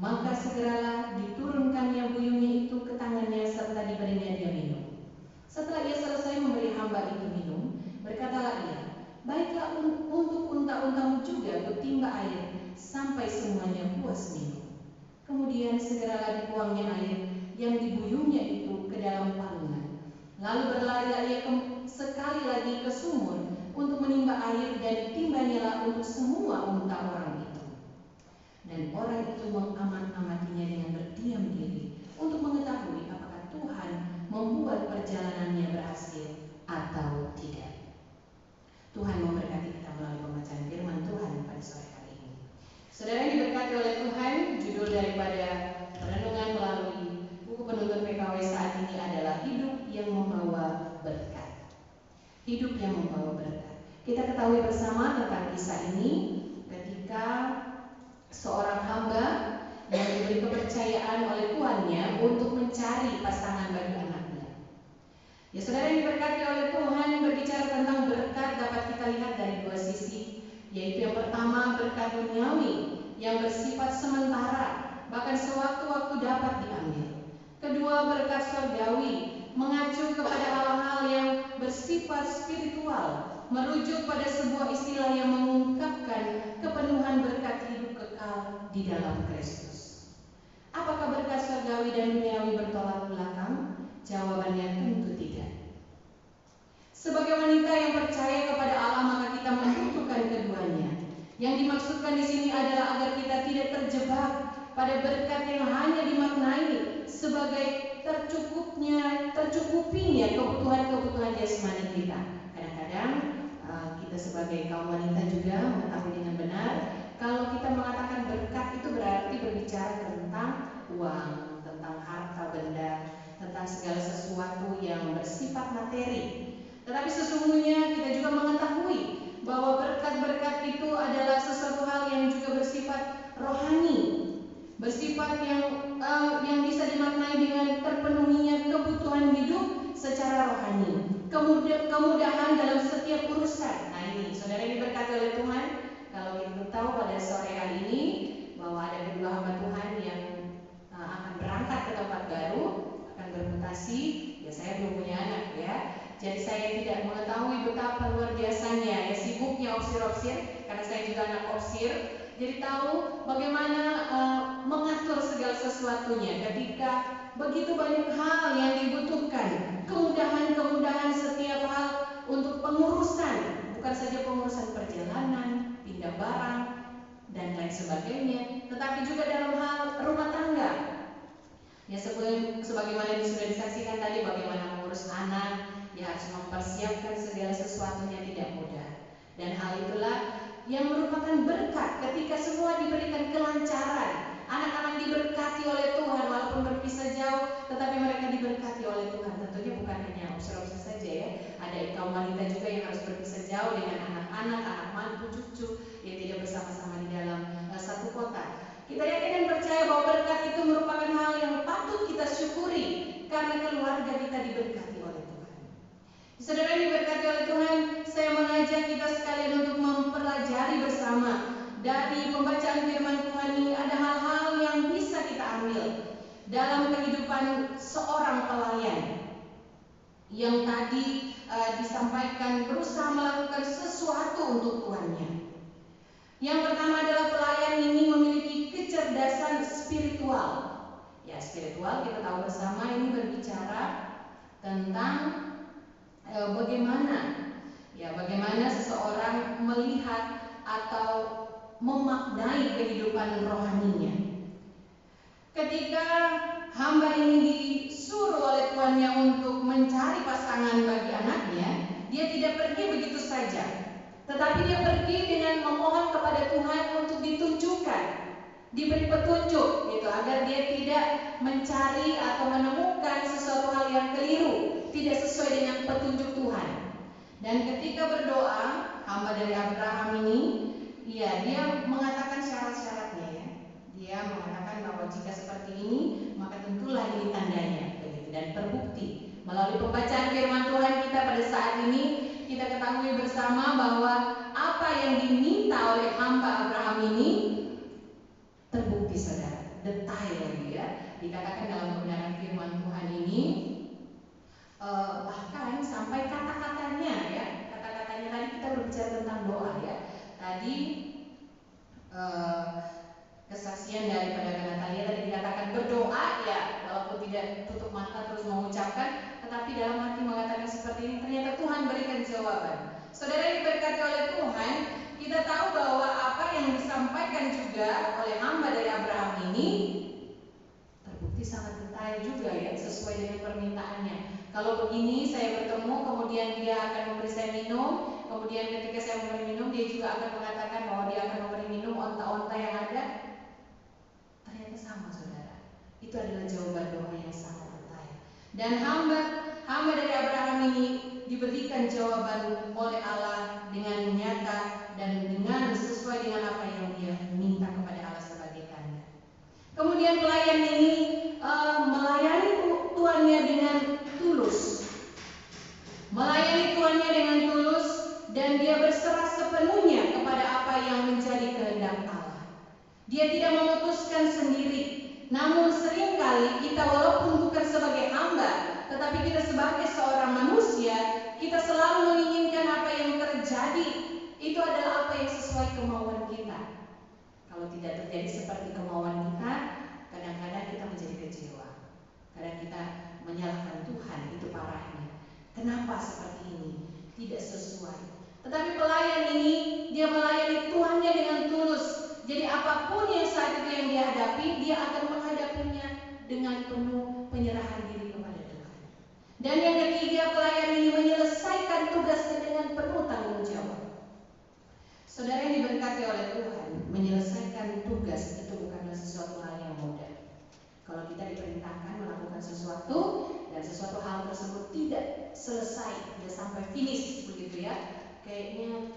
A: Maka segeralah diturunkannya buyungnya itu ke tangannya serta diberinya dia minum. Setelah ia selesai memberi hamba itu minum, berkatalah ia, baiklah untuk unta-untamu juga kutimba air sampai semuanya puas minum. Kemudian segeralah dibuangnya air yang dibuyungnya itu ke dalam palungan. Lalu berlarilah ia sekali lagi ke sumur untuk menimba air dan ditimbanyalah untuk semua unta orang itu. Dan orang itu mengamat-amatinya dengan berdiam diri untuk mengetahui apakah Tuhan membuat perjalanannya berhasil atau tidak. Tuhan memberkati kita melalui pembacaan firman Tuhan pada sore hari ini. Saudara yang diberkati oleh Tuhan, judul daripada renungan melalui buku penuntun PKW saat ini adalah hidup yang membawa berkat. Hidup yang membawa berkat. Kita ketahui bersama tentang kisah ini ketika seorang hamba yang diberi kepercayaan oleh tuannya untuk mencari pasangan bagi anaknya. Ya, saudara yang diberkati oleh Tuhan, berbicara tentang berkat dapat kita lihat dari dua sisi, yaitu yang pertama berkat duniawi yang bersifat sementara, bahkan sewaktu-waktu dapat diambil. Kedua, berkat surgawi mengacu kepada hal-hal yang bersifat spiritual, merujuk pada sebuah istilah yang mengungkapkan kepenuhan berkat hidup kekal di dalam Kristus. Apakah berkat surgawi dan duniawi bertolak belakang? Jawabannya tentu tidak. Sebagai wanita yang percaya kepada Allah, maka kita membutuhkan keduanya. Yang dimaksudkan di sini adalah agar kita tidak terjebak pada berkat yang hanya dimaknai sebagai tercukupinya kebutuhan-kebutuhan jasmani kita. Kadang-kadang kita sebagai kaum wanita juga mengetahui dengan benar kalau kita mengatakan berkat itu berarti berbicara tentang uang, tentang harta benda, tentang segala sesuatu yang bersifat materi. Tetapi sesungguhnya kita juga mengetahui bahwa berkat-berkat itu adalah sesuatu hal yang juga bersifat rohani, bersifat yang bisa dimaknai dengan terpenuhinya kebutuhan hidup secara rohani, kemudahan dalam setiap urusan. Nah ini, saudara yang diberkati oleh Tuhan, kalau kita tahu pada sore hari ini bahwa ada kedua hamba Tuhan yang akan berangkat ke tempat baru, akan bermutasi. Ya, saya belum punya anak ya, jadi saya tidak mengetahui betapa luar biasanya ya sibuknya opsir-opsir, karena saya juga anak opsir. Jadi tahu bagaimana mengatur segala sesuatunya ketika begitu banyak hal yang dibutuhkan, kemudahan-kemudahan setiap hal untuk pengurusan, bukan saja pengurusan perjalanan, pindah barang dan lain sebagainya, tetapi juga dalam hal rumah tangga. Ya, sebagaimana sudah disaksikan tadi, bagaimana mengurus anak, ya harus mempersiapkan segala sesuatunya tidak mudah. Dan hal itulah yang merupakan berkat ketika semua diberikan kelancaran. Anak-anak diberkati oleh Tuhan walaupun berpisah jauh, tetapi mereka diberkati oleh Tuhan. Tentunya bukan hanya opsi-opsi saja ya. Ada kaum wanita juga yang harus berpisah jauh dengan anak-anak, anak mantu, cucu yang tidak bersama-sama di dalam satu kota. Kita yakin dan percaya bahwa berkat itu merupakan hal yang patut kita syukuri karena keluarga kita diberkati oleh Tuhan. Saudara yang diberkati oleh Tuhan, saya mengajak kita sekalian untuk mempelajari bersama dari pembacaan firman Tuhan ini. Ada hal-hal yang bisa kita ambil dalam kehidupan seorang pelayan yang tadi disampaikan berusaha melakukan sesuatu untuk tuannya. Yang pertama adalah pelayan ini memiliki kecerdasan spiritual. Ya, spiritual kita tahu bersama ini berbicara tentang bagaimana seseorang melihat atau memaknai kehidupan rohaninya. Ketika hamba ini disuruh oleh tuannya untuk mencari pasangan bagi anaknya, dia tidak pergi begitu saja, tetapi dia pergi dengan memohon kepada Tuhan untuk ditunjukkan, diberi petunjuk gitu, agar dia tidak mencari atau menemukan sesuatu hal yang keliru, tidak sesuai dengan petunjuk Tuhan. Dan ketika berdoa, hamba dari Abraham ini, ya dia mengatakan syarat-syaratnya ya. Dia mengatakan bahwa jika seperti ini, maka tentulah ini tandanya begitu. Dan terbukti melalui pembacaan firman Tuhan kita pada saat ini, kita ketahui bersama bahwa apa yang diminta oleh hamba Abraham ini terbukti, saudara, detail lagi ya. Dikatakan dalam kebenaran firman Tuhan ini, bahkan sampai kata-katanya ya. Kata-katanya tadi kita berbicara tentang doa ya. Tadi kesaksian daripada Natalia tadi dikatakan berdoa ya, walaupun tidak tutup mata terus mengucapkan, tetapi dalam hati mengatakan seperti ini, ternyata Tuhan berikan jawaban. Saudara yang diberkati oleh Tuhan, kita tahu bahwa apa yang disampaikan juga oleh hamba dari Abraham ini terbukti sangat detail juga ya, sesuai dengan permintaannya. Kalau begini saya bertemu, kemudian dia akan memberi saya minum, kemudian ketika saya memberi minum, dia juga akan mengatakan bahwa dia akan memberi minum onta-onta yang ada. Ternyata sama, saudara. Itu adalah jawaban doa yang sangat detail. Dan hamba dari Abraham ini diberikan jawaban oleh Allah dengan nyata dan dengan sesuai dengan apa yang dia minta kepada Allah sebagai tanda. Kemudian pelayan ini melayani tuannya dengan tulus. Melayani tuannya dengan tulus dan dia berserah sepenuhnya kepada apa yang menjadi kehendak Allah. Dia tidak memutuskan sendiri. Namun seringkali kita walaupun bukan sebagai hamba, tetapi kita sebagai seorang manusia, kita selalu menginginkan apa yang terjadi itu adalah apa yang sesuai kemauan kita. Kalau tidak terjadi seperti kemauan kita, kadang-kadang kita menjadi kecewa. Kadang kita menyalahkan Tuhan, itu parahnya. Kenapa seperti ini? Tidak sesuai. Tetapi pelayan ini, dia melayani Tuhannya dengan tulus. Jadi apapun yang saat itu yang dia hadapi, dia akan menghadapinya dengan penuh penyerahan diri kepada Tuhan. Dan yang ketiga, pelayan ini menyelesaikan tugasnya dengan penuh tanggung jawab. Saudara yang diberkati oleh Tuhan, menyelesaikan tugas itu bukanlah sesuatu hal yang mudah. Kalau kita diperintahkan melakukan sesuatu dan sesuatu hal tersebut tidak selesai, tidak sampai finish begitu ya, kayaknya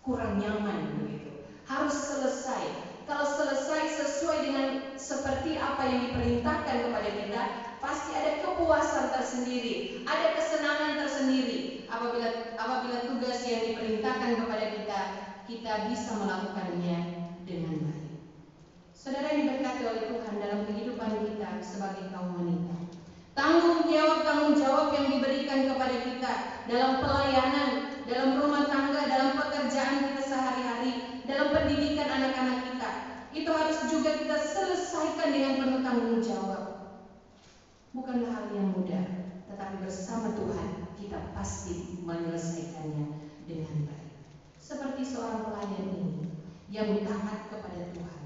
A: kurang nyaman begitu. Harus selesai. Kalau selesai sesuai dengan seperti apa yang diperintahkan kepada kita, pasti ada kepuasan tersendiri, ada kesenangan tersendiri. Apabila tugas yang diperintahkan kepada kita bisa melakukannya dengan baik. Saudara yang diberkati oleh Tuhan, dalam kehidupan kita sebagai kaum wanita, tanggung jawab yang diberikan kepada kita dalam pelayanan, dalam rumah tangga, dalam pekerjaan kita sehari-hari, dalam pendidikan anak-anak kita, itu harus juga kita selesaikan dengan penuh tanggung jawab. Bukanlah hal yang mudah, tetapi bersama Tuhan kita pasti menyelesaikannya dengan baik. Seperti seorang pelayan ini yang taat kepada Tuhan.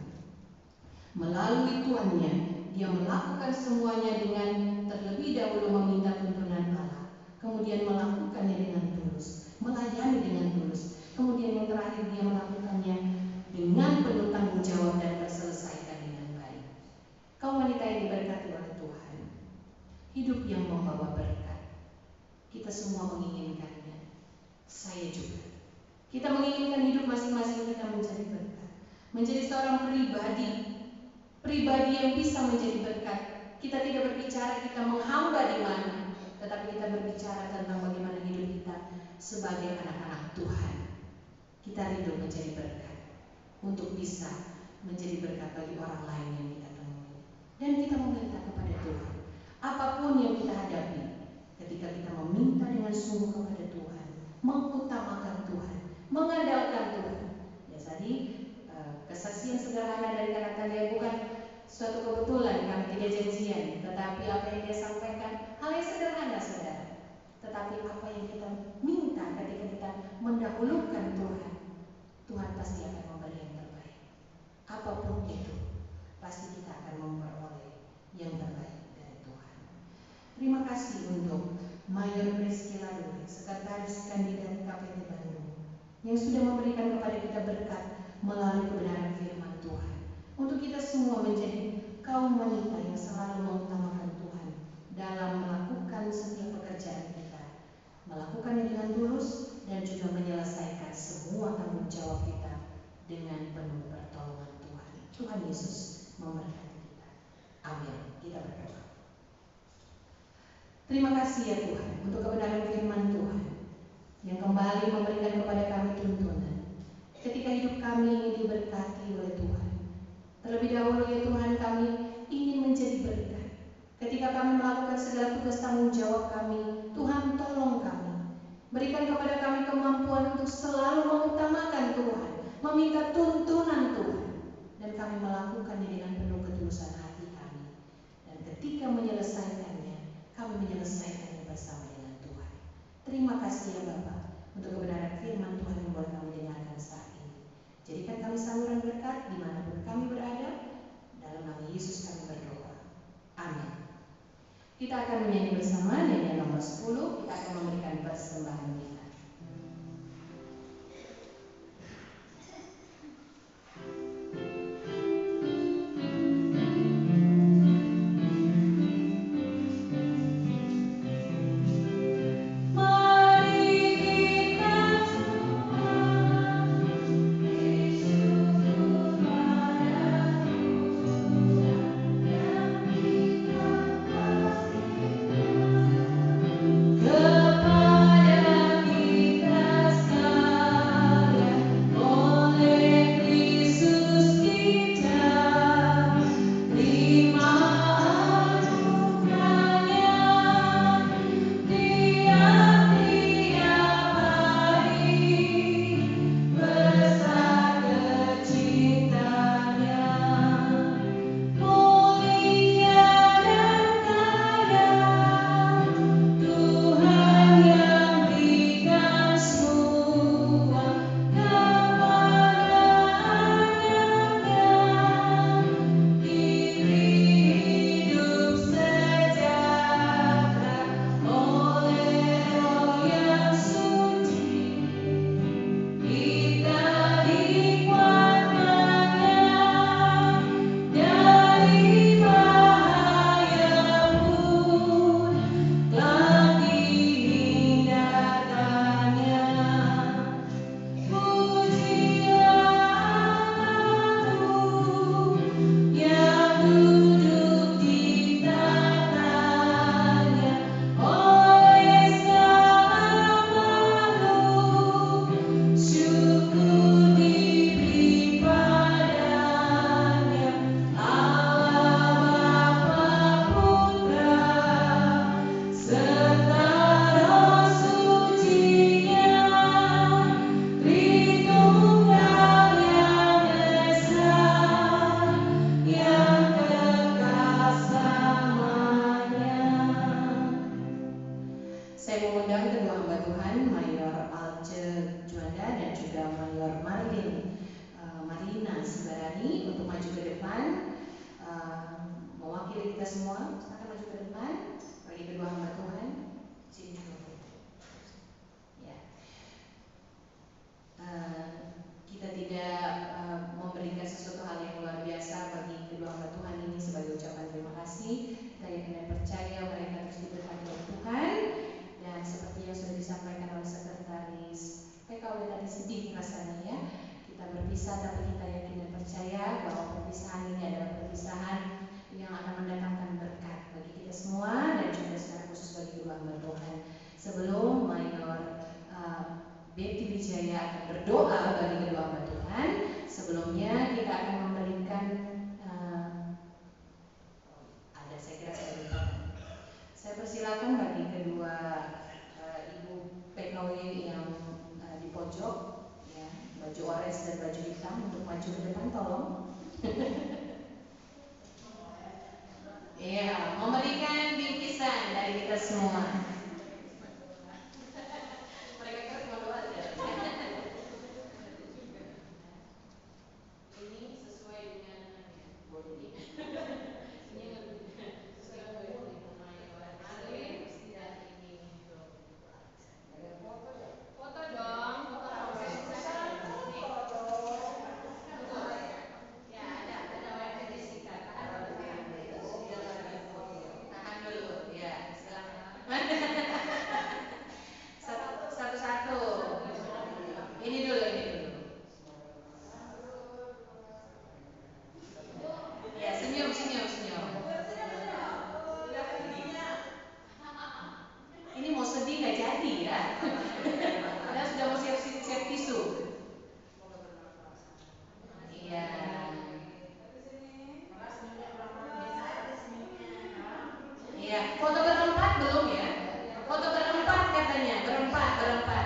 A: Melalui tuannya, dia melakukan semuanya dengan terlebih dahulu meminta tuntunan Allah, kemudian melakukannya dengan tulus, melayani dengan tulus, kemudian yang terakhir dia melakukannya dengan penuh tanggung jawab dan terselesaikan dengan baik. Kaum wanita yang diberkati oleh Tuhan, hidup yang membawa berkat, kita semua menginginkannya. Saya juga. Kita menginginkan hidup masing-masing kita menjadi berkat, menjadi seorang pribadi yang bisa menjadi berkat. Kita tidak berbicara kita menghamba di mana, tetapi kita berbicara tentang bagaimana hidup kita sebagai anak-anak Tuhan. Kita rindu menjadi berkat untuk bisa menjadi berkat bagi orang lain yang kita temui. Dan kita meminta kepada Tuhan, apapun yang kita hadapi, ketika kita meminta dengan sungguh kepada Tuhan, mengutamakan Tuhan, mengandalkan Tuhan. Ya tadi kesaksian sederhana dari Natalia bukan suatu kebetulan kami tidak janjian, tetapi apa yang dia sampaikan hal yang sederhana, saudara. Tetapi apa yang kita minta ketika kita mendahulukan Tuhan, Tuhan pasti akan memberi yang terbaik. Apapun itu, pasti kita akan memperoleh yang terbaik dari Tuhan. Terima kasih untuk Mayor Priscilla Duri, Sekretaris Kandidat KPT Bandung, yang sudah memberikan kepada kita berkat melalui kebenaran firman Tuhan. Untuk kita semua menjadi kaum wanita yang selalu mengutamakan Tuhan dalam melakukan setiap pekerjaan kita, melakukannya dengan tulus dan juga menyelesaikan semua tanggung jawab kita dengan penuh pertolongan Tuhan. Tuhan Yesus memberkati kita. Amin. Kita berdoa. Terima kasih ya Tuhan untuk kebenaran firman Tuhan yang kembali memberikan kepada kami tuntunan ketika hidup kami ingin diberkati oleh Tuhan. Terlebih dahulu ya Tuhan, kami ingin menjadi berkat. Ketika kami melakukan segala tugas tanggung jawab kami, Tuhan tolong kami. Berikan kepada kami kemampuan untuk selalu mengutamakan Tuhan, meminta tuntunan Tuhan, dan kami melakukannya dengan penuh ketulusan hati kami. Dan ketika menyelesaikannya, kami menyelesaikannya bersama dengan Tuhan. Terima kasih ya Bapak untuk kebenaran firman Tuhan yang boleh kami dengarkan saat ini. Jadikan kami saluran berkat dimanapun kami berada. Dalam nama Yesus kami berdoa. Amin. Kita akan menyanyi bersama nyanyian nomor 10. Kita akan memberikan persembahan kita.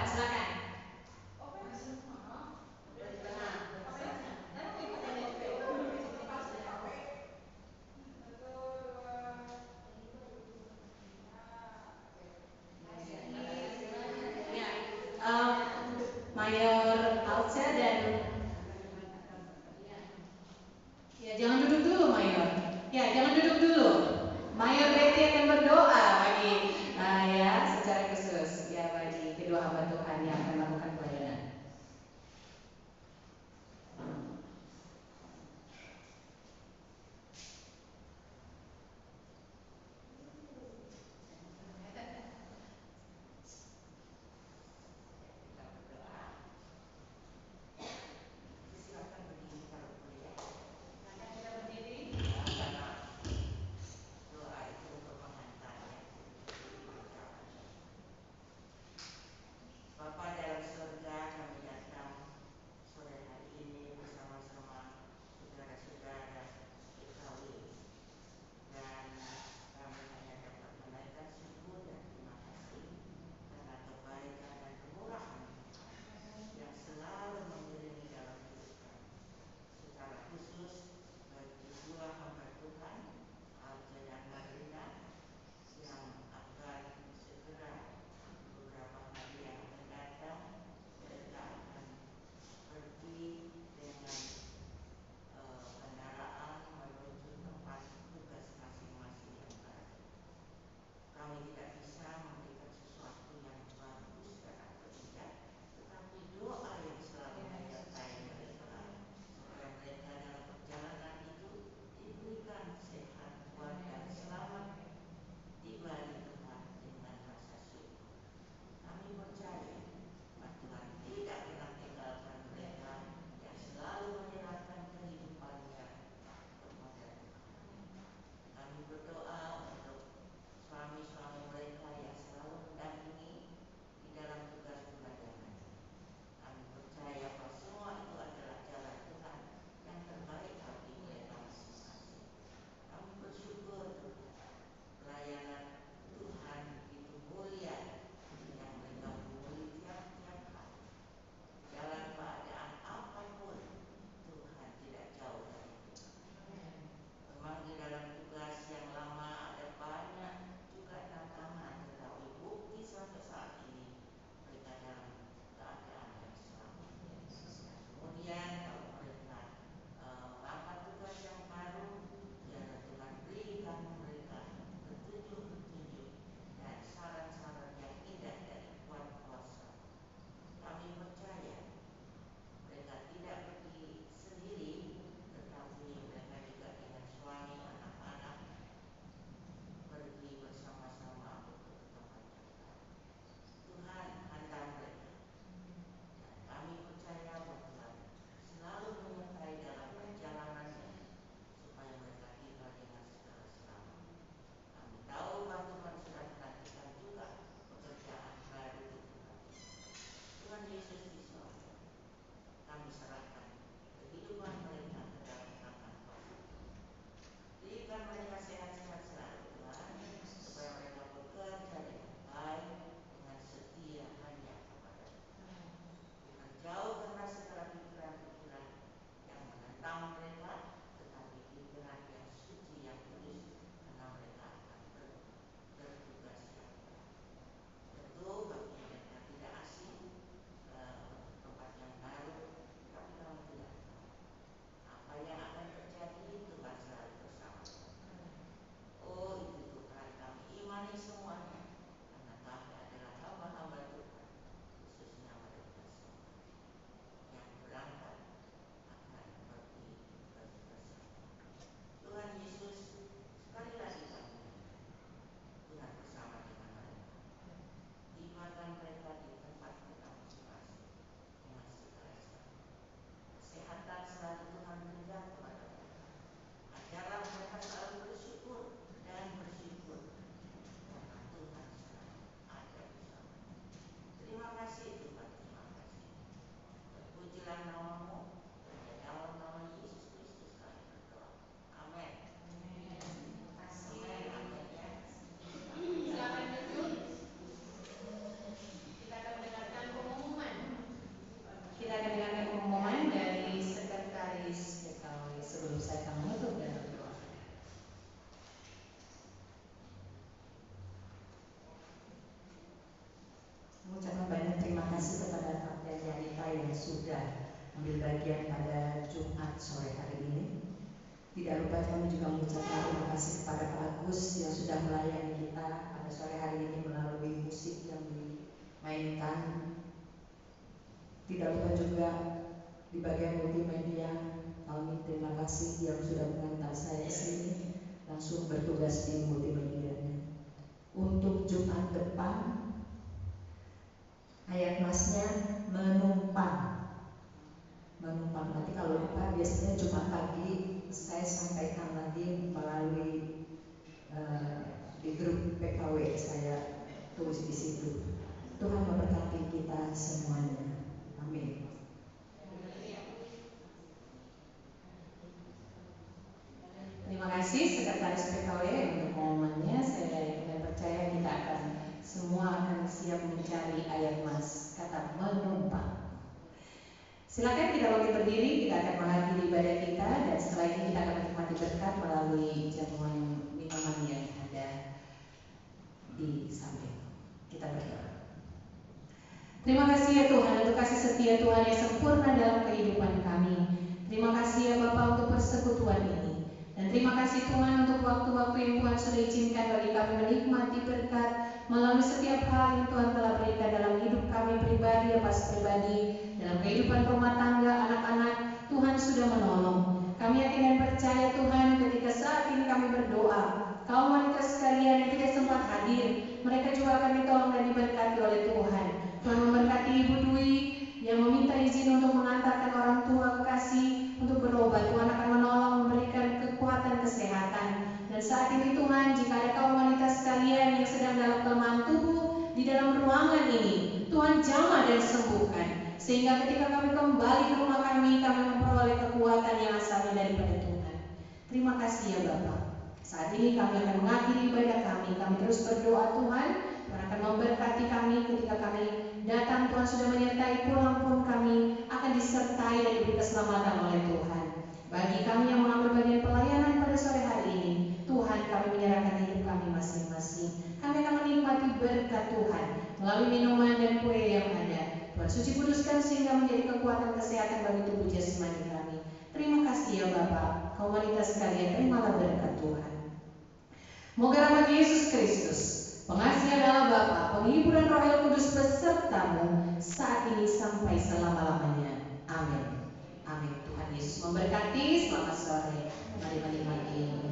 A: silakan. Ya, Mayor Alca dan ya jangan duduk dulu Mayor. Ya jangan duduk dulu. Mayor Betty akan berdoa bagi ya secara khusus ya bagi kedua hamba Tuhan yang akan melakukan pelayanan.
D: kasih kepada Kapten Yanita yang sudah ambil bagian pada Jumat sore hari ini. Tidak lupa kami juga mengucapkan terima kasih kepada Pak Agus yang sudah melayani kita pada sore hari ini melalui musik yang dimainkan. Tidak lupa juga di bagian multimedia, kami terima kasih yang sudah mengantar saya ke sini langsung bertugas di multimedianya. Untuk Jumat depan, ayat masnya menumpang. Nanti kalau lupa, biasanya Jumat pagi saya sampaikan lagi melalui di grup PKW saya tulis di situ. Tuhan memberkati kita semuanya. Amin.
A: Terima kasih Sekretaris PKW untuk pengumumannya. Saya yakin dan percaya kita akan semua akan siap mencari ayat mas kata menumpang. Silakan kita bangkit berdiri, kita akan mengakhiri ibadah kita dan setelah ini kita akan menikmati berkat melalui jamuan minuman yang ada di samping. Kita berdoa. Terima kasih ya Tuhan untuk kasih setia Tuhan yang sempurna dalam kehidupan kami. Terima kasih ya Bapa untuk persekutuan ini. Dan terima kasih Tuhan untuk waktu-waktu yang Tuhan sudah izinkan bagi kami menikmati berkat melalui setiap hal yang Tuhan telah berikan dalam hidup kami pribadi, lepas pribadi, dalam kehidupan rumah tangga, anak-anak. Tuhan sudah menolong. Kami yakin dan percaya Tuhan ketika saat ini kami berdoa, kaum wanita sekalian yang tidak sempat hadir, mereka juga akan ditolong dan diberkati oleh Tuhan. Tuhan memberkati Ibu Dwi yang meminta izin untuk mengantarkan orang tua kekasih untuk berobat. Tuhan akan menolong, memberikan kekuatan kesehatan. Dan saat ini Tuhan, jika ada kaum wanita sekalian yang sedang dalam kelemahan tubuh di dalam ruangan ini, Tuhan jamah dan sembuhkan. Sehingga ketika kami kembali ke rumah kami memperoleh kekuatan yang asalnya daripada Tuhan. Terima kasih ya Bapa. Saat ini kami akan mengakhiri ibadah kami. Kami terus berdoa Tuhan akan memberkati kami ketika kami datang. Tuhan sudah menyertai, pulang pun kami akan disertai dan diberi keselamatan oleh Tuhan. Bagi kami yang mengambil bagian pelayanan pada sore hari ini, Tuhan kami menyerahkan hidup kami masing-masing. Kami akan menikmati berkat Tuhan melalui minuman dan kue yang ada. Tuhan suci kuduskan sehingga menjadi kekuatan kesehatan bagi tubuh jasmani kami. Terima kasih ya Bapa. Kaum wanita sekalian, terimalah berkat Tuhan. Moga rahmat Yesus Kristus, pengasih adalah Bapa, penghibur dan Roh yang Kudus besertamu saat ini sampai selama-lamanya. Amin. Amin. Tuhan Yesus memberkati. Selamat sore. Mari menikmati.